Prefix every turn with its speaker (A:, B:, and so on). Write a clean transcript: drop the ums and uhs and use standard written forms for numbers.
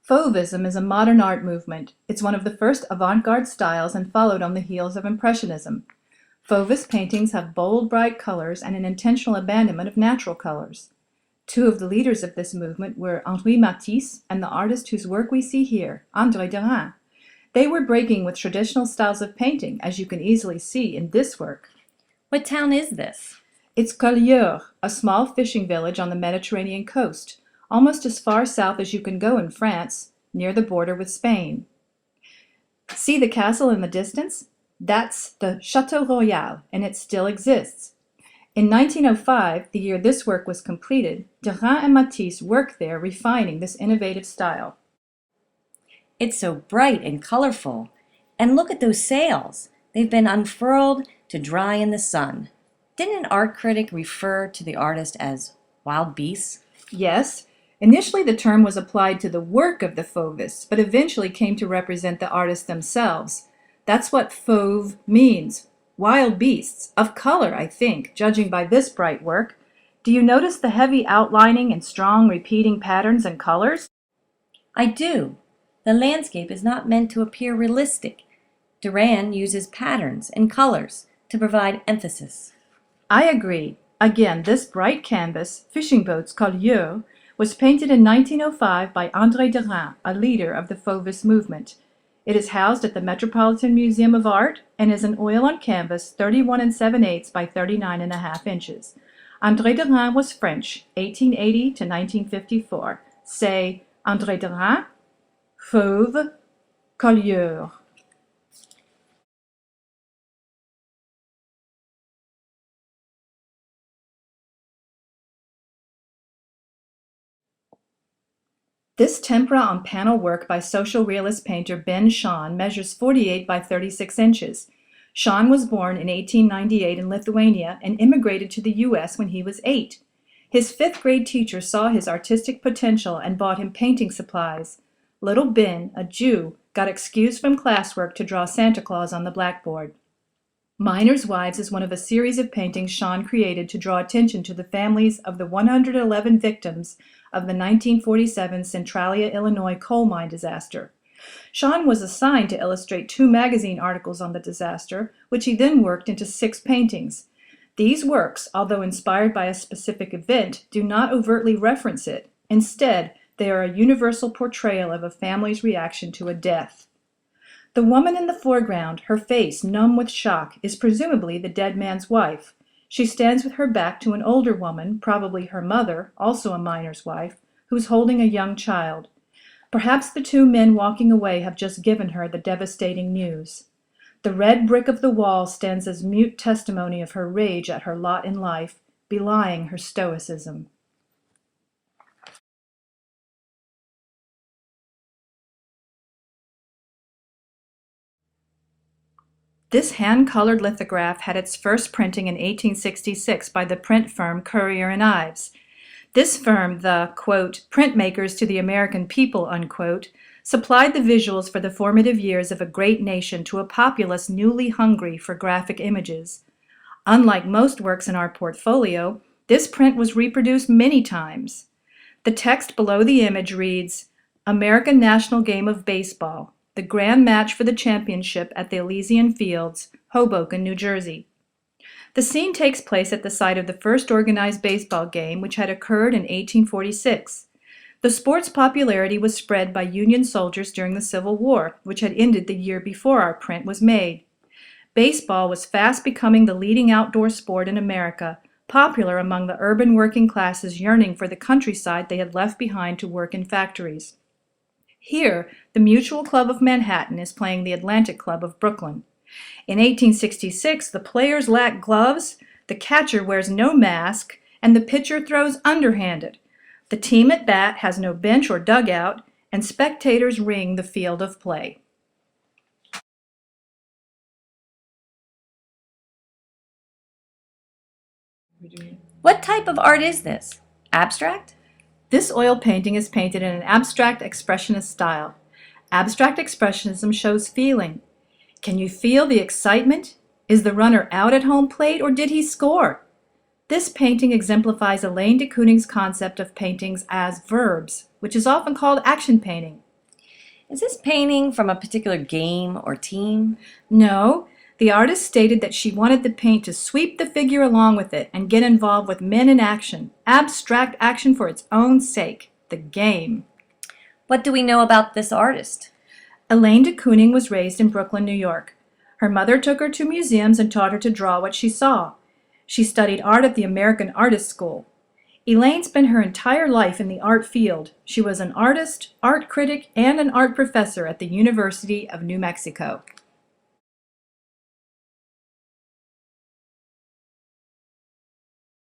A: Fauvism is a modern art movement. It's one of the first avant-garde styles and followed on the heels of Impressionism. Fauvist paintings have bold, bright colors and an intentional abandonment of natural colors. Two of the leaders of this movement were Henri Matisse and the artist whose work we see here, André Derain. They were breaking with traditional styles of painting, as you can easily see in this work.
B: What town is this?
A: It's Currier, a small fishing village on the Mediterranean coast, almost as far south as you can go in France, near the border with Spain. See the castle in the distance? That's the Château Royal, and it still exists. In 1905, the year this work was completed, Derain and Matisse worked there refining this innovative style.
B: It's so bright and colorful. And look at those sails. They've been unfurled to dry in the sun. Didn't an art critic refer to the artist as wild beasts?
A: Yes, initially the term was applied to the work of the Fauvists, but eventually came to represent the artists themselves. That's what fauve means, wild beasts, of color, I think, judging by this bright work. Do you notice the heavy outlining and strong repeating patterns and colors?
B: I do. The landscape is not meant to appear realistic. Derain uses patterns and colors to provide emphasis.
A: I agree. Again, this bright canvas, Fishing Boats Currier, was painted in 1905 by André Derain, a leader of the Fauvist movement. It is housed at the Metropolitan Museum of Art and is an oil on canvas 31 7/8 by 39.5 inches. André Derain was French, 1880 to 1954. Say, André Derain, Fauve, Currier. This tempera on panel work by social realist painter Ben Shahn measures 48 by 36 inches. Shahn was born in 1898 in Lithuania and immigrated to the U.S. when he was 8. His fifth-grade teacher saw his artistic potential and bought him painting supplies. Little Ben, a Jew, got excused from classwork to draw Santa Claus on the blackboard. Miners' Wives is one of a series of paintings Shahn created to draw attention to the families of the 111 victims of the 1947 Centralia, Illinois coal mine disaster. Shahn was assigned to illustrate 2 magazine articles on the disaster, which he then worked into 6 paintings. These works, although inspired by a specific event, do not overtly reference it. Instead, they are a universal portrayal of a family's reaction to a death. The woman in the foreground, her face numb with shock, is presumably the dead man's wife. She stands with her back to an older woman, probably her mother, also a miner's wife, who's holding a young child. Perhaps the 2 men walking away have just given her the devastating news. The red brick of the wall stands as mute testimony of her rage at her lot in life, belying her stoicism. This hand-colored lithograph had its first printing in 1866 by the print firm Currier and Ives. This firm, the, quote, printmakers to the American people, unquote, supplied the visuals for the formative years of a great nation to a populace newly hungry for graphic images. Unlike most works in our portfolio, this print was reproduced many times. The text below the image reads, American National Game of Baseball, the grand match for the championship at the Elysian Fields, Hoboken, New Jersey. The scene takes place at the site of the first organized baseball game, which had occurred in 1846. The sport's popularity was spread by Union soldiers during the Civil War, which had ended the year before our print was made. Baseball was fast becoming the leading outdoor sport in America, popular among the urban working classes yearning for the countryside they had left behind to work in factories. Here, the Mutual Club of Manhattan is playing the Atlantic Club of Brooklyn. In 1866, the players lack gloves, the catcher wears no mask, and the pitcher throws underhanded. The team at bat has no bench or dugout, and spectators ring the field of play.
B: What type of art is this? Abstract?
A: This oil painting is painted in an abstract expressionist style. Abstract expressionism shows feeling. Can you feel the excitement? Is the runner out at home plate or did he score? This painting exemplifies Elaine de Kooning's concept of paintings as verbs, which is often called action painting.
B: Is this painting from a particular game or team?
A: No, the artist stated that she wanted the paint to sweep the figure along with it and get involved with men in action, abstract action for its own sake, the game.
B: What do we know about this artist?
A: Elaine de Kooning was raised in Brooklyn, New York. Her mother took her to museums and taught her to draw what she saw. She studied art at the American Artist School. Elaine spent her entire life in the art field. She was an artist, art critic, and an art professor at the University of New Mexico.